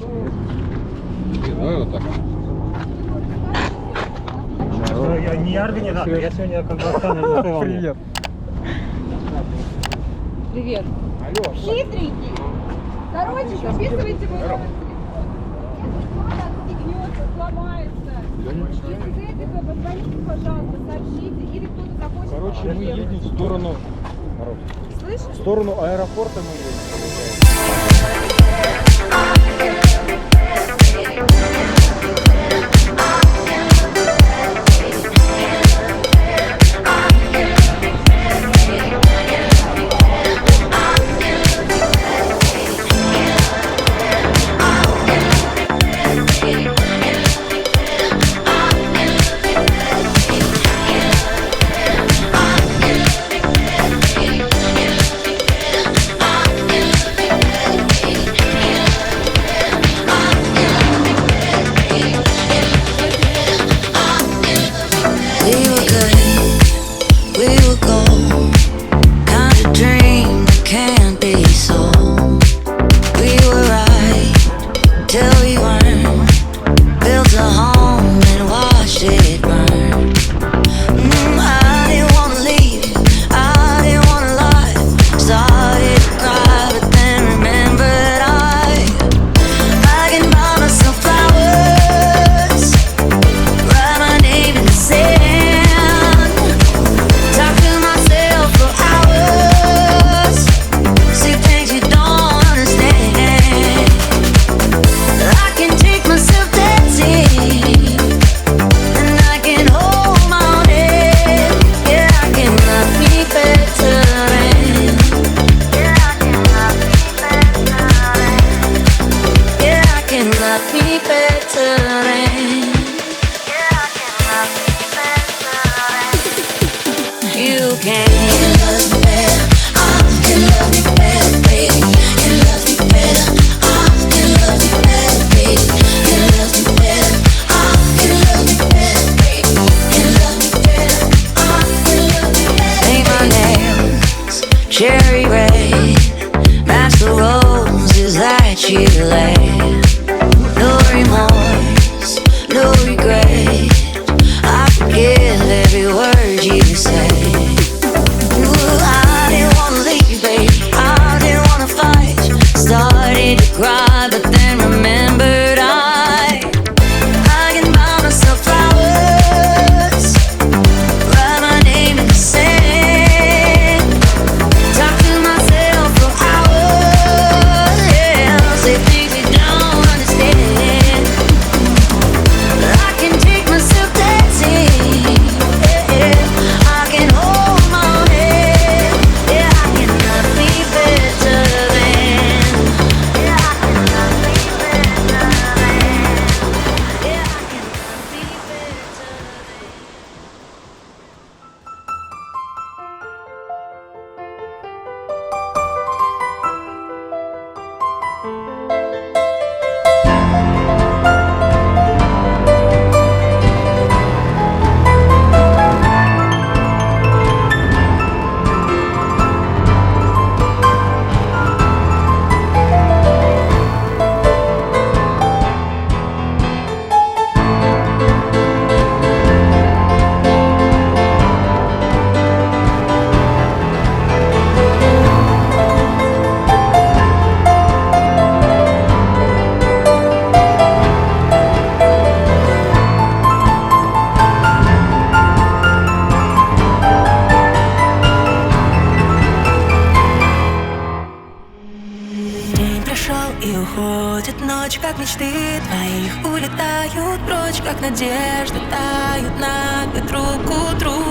Давай вот так. Я не организатор, я сегодня как бы останусь. Привет. Привет. Алло. Хитренький. Короче, записывайте мой номер телефона, отстегнется, сломается. Из этого позвоните, пожалуйста, сообщите, или кто-то захочет. Короче, мы едем в сторону... Слышишь? В сторону аэропорта мы едем. Cherry red, match the roses that you laid. No remorse, no regret. I forgive every word you say. Ooh, I didn't wanna leave, babe. I didn't wanna fight. Started to cry, but then remembered I can buy myself flowers, write my name in the sand, talk to myself for hours, yeah, say things you don't understand. I can take myself dancing, yeah, I can hold my own head, yeah, I cannot be better than, yeah, I cannot be better than, yeah, I cannot be better than. День прошел и уходит ночь, как мечты твоих улетают прочь, как надежды тают на ветру к утру.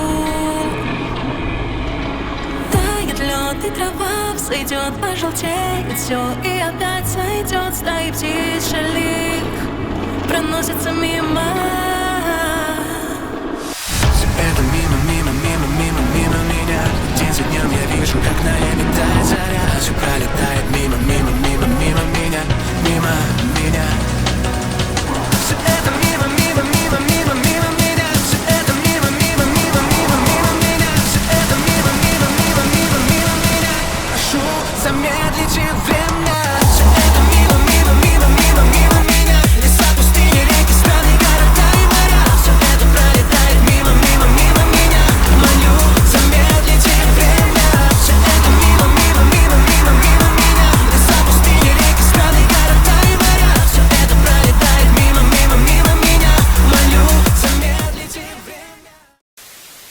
Тает лед и трава взойдет, пожелтеет все и опять сойдет. Стаи птиц шалик проносится мимо. Это мимо, мимо, мимо, мимо, мимо меня. День за днем я вижу, как на небе тает заря. Все пролетает мимо, мимо,